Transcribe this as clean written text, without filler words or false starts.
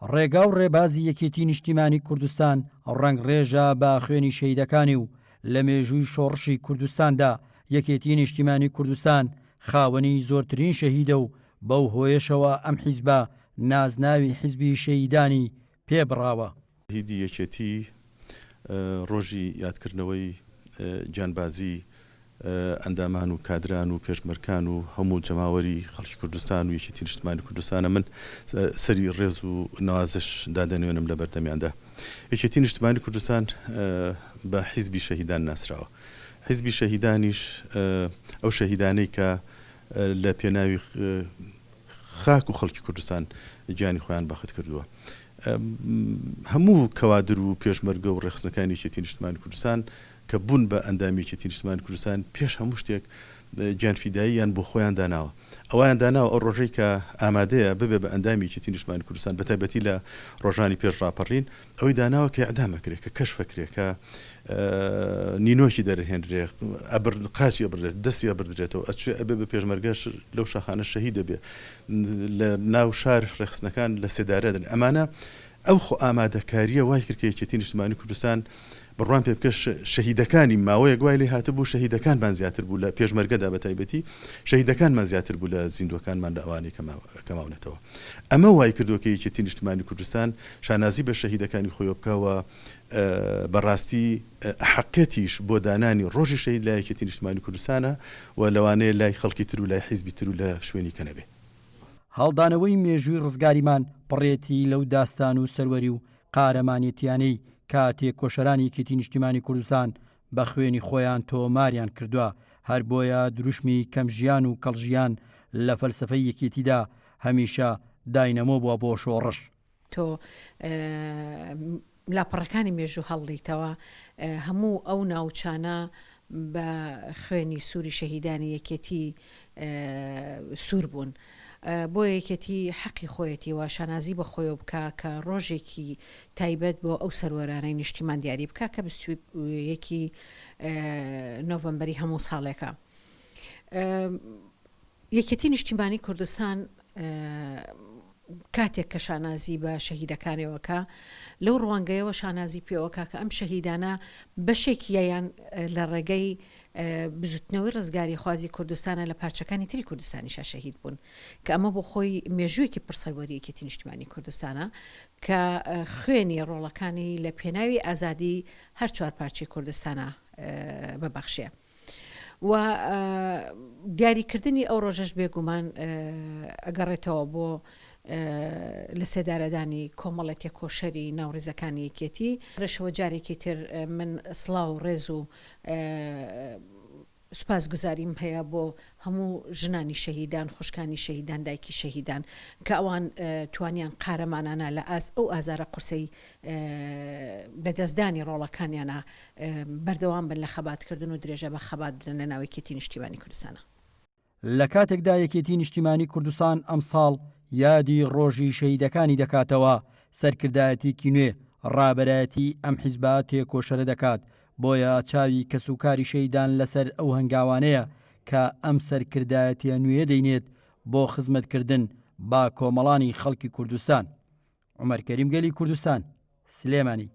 ڕێگا و ڕێبازی یەکێتی نیشتیمانی کوردستان ڕنگ ڕێژە بە خوێنی شەهیدەکانی و لە مێژووی شۆڕشی کوردستاندا یەکێتی نیشتیمانی کوردستان خاوەنی زۆرترین شەهیدە و بەو هۆیشەوە ئەم حیزبە نازناوی حیزبی شەهیدانی پێبڕاوە. هیدی یەکێتی ڕۆژی یادکردنەوەی گیانبازی ئەندامان و کادران و پێشمەرکان و هەموو جەماوەری خەڵکی کوردستان و یەکێتی نیشتیمانی کوردستانە من سەری ڕێز و نوازش دادەنوێنم لە بەردەمیاندا. یەکێتی نیشتیمانی کوردستان بە حیزبی شەهیدان ناسراوە. حیزبی شەهیدانیش ئەو شەهیدانەی کە لە پێناوی خاک و خەڵکی کوردستان گیانی خۆیان بەخت کردووە. هەموو کەوادر و پێشمەرگە و ڕێخستەکانی یەکێتی نیشتیمانی کوردستان کە بوون بە ئەندامی یەکێتی نیشتیمانی کوردستان پێش هەموو شتێک گیانفیداییان بۆ خۆیان داناوە. ئەویان داناوە ئەو ڕۆژەی کە ئامادەیە ببێ بە ئەندامی یەکێتی نیشتیمانی کوردستان بە تایبەتی لە ڕۆژانی پێش ڕاپەڕین ئەوەی داناوە کە ئەعدامەکرێت کە کەشفەکرێت کە نینۆکی دەرهێنرێ قاچی ئەبرێت دەستی ئەبردرێتەوە ئەچێ ئەبێ بە پێشمەرگەش لەو شاخانە شەهید دەبێ لە ناو شار ڕێخستنەکان لە سێدارە دەن. ئەمانە ئەو خۆ ئامادەکاریە وای کرد کە یەکێتی نیشتیمانی کوردستان بڕوان پێ بکە شەهیدەکانی ماوەیە گوای لێ هاتبوو شەهیدەکانمان زیاتر بوو لە پێشمەرگەدا بە تایبەتی شەهیدەکانمان زیاتر بوو لە زیندوەکانمان لە ئەوانەی کەماونێتەوە. ئەمە وای کردووە کە یەکێتی نیشتیمانی کوردستان شانازی بە شەهیدەکانی خۆی بکەوە بەڕاستی حەقەتیش بۆ دانانی ڕۆژی شەهید لای یەکێتی نیشتیمانی کوردستانە و لەوانەیە لای خەڵکی تر و لای حیزبی تر و لە شوێنی کە نەبێ. هەڵدانەوەی مێژووی ڕزگاریمان پڕێتی لەو داستان و سەروەری و قارەمانێتیانەی کاتێک کۆشەرانی یەکێتی نیشتیمانی کوردستان بە خوێنی خۆیان تۆماریان کردووە هەر بۆیە دروشمی کەمژیان و کەڵژیان لە فەلسەفەی یەکێتیدا هەمیشە داینەمۆ بووە بۆ شۆڕش. تۆ لاپەڕەکانی مێژوو هەڵدیتەوە هەموو ئەو ناوچانە بە خوێنی سووری شەهیدانی یەکێتی سوور بوون. بۆ یەکێتی حەقی خۆیەتی و شانازی بە خۆی بکە کە ڕۆژێکی تایبەت بۆ ئەو سەروەرانەی نیشتیمان دیاری بکە کە 21 نۆڤەمبەری هەموو ساڵێکە. یەکێتی نیشتیمانی کوردستان کاتێک کە شانازی بە شەهیدەکانەوەکە لەو ڕوانگەیەوە شانازی پێوەکە کە ئەم شەهیدانە بەشێکیان لە ڕێگەی بزوتنەوەی ڕزگاری خوازی کوردستانە لە پارچەکانی تری کوردستانیشە شەهید بوون کە ئەمە بۆ خۆی مێژوویەکی پرسەروەری یەکێتی نیشتیمانی کوردستانە کە خوێنی ڕۆڵەکانی لە پێناوی ئازادی هەر چوار پارچەی کوردستانە ببەخشێ. و دیاریکردنی ئەو ڕۆژەش بێگومان ئەگەڕێتەوە بۆ لە سێدارەدانی کۆمەڵێتە کۆشەری ناوڕێزەکانی یەکێتی. ڕێشەوە جارێکی تر من سڵاو و ڕێز و سوپاس گوزاریم هەیە بۆ هەموو ژنانی شەهیدان خوشکانی شەهیدان دایکی شەهیدان کە ئەوان توانیان قارەمانانە لە ئەو ئازارە قورسەی بەدەستدانی ڕۆڵەکانیانە بەردەوام بن لە خەباتکردن و درێژە بە خەبات بدەن لە ناو یەکێتی نیشتیمانی کوردستانە. لە کاتێکدا یەکێتی نیشتیمانی کوردستان ئەم ساڵ یادی ڕۆژی شەهیدەکانی دەکاتەوە سەرکردایەتێکی نوێ ڕابەرایەتی ئەم حیزبە تێکۆشەرە دەکات بۆیە چاوی کەسوکاری شەهیدان لەسەر ئەو هەنگاوانەیە کە ئەم سەرکردایەتیە نوێ دەینێت بۆ خزمەتکردن با کۆمەڵانی خەڵکی کوردستان. عومەر کەریم گەلی کوردستان، سلێمانی.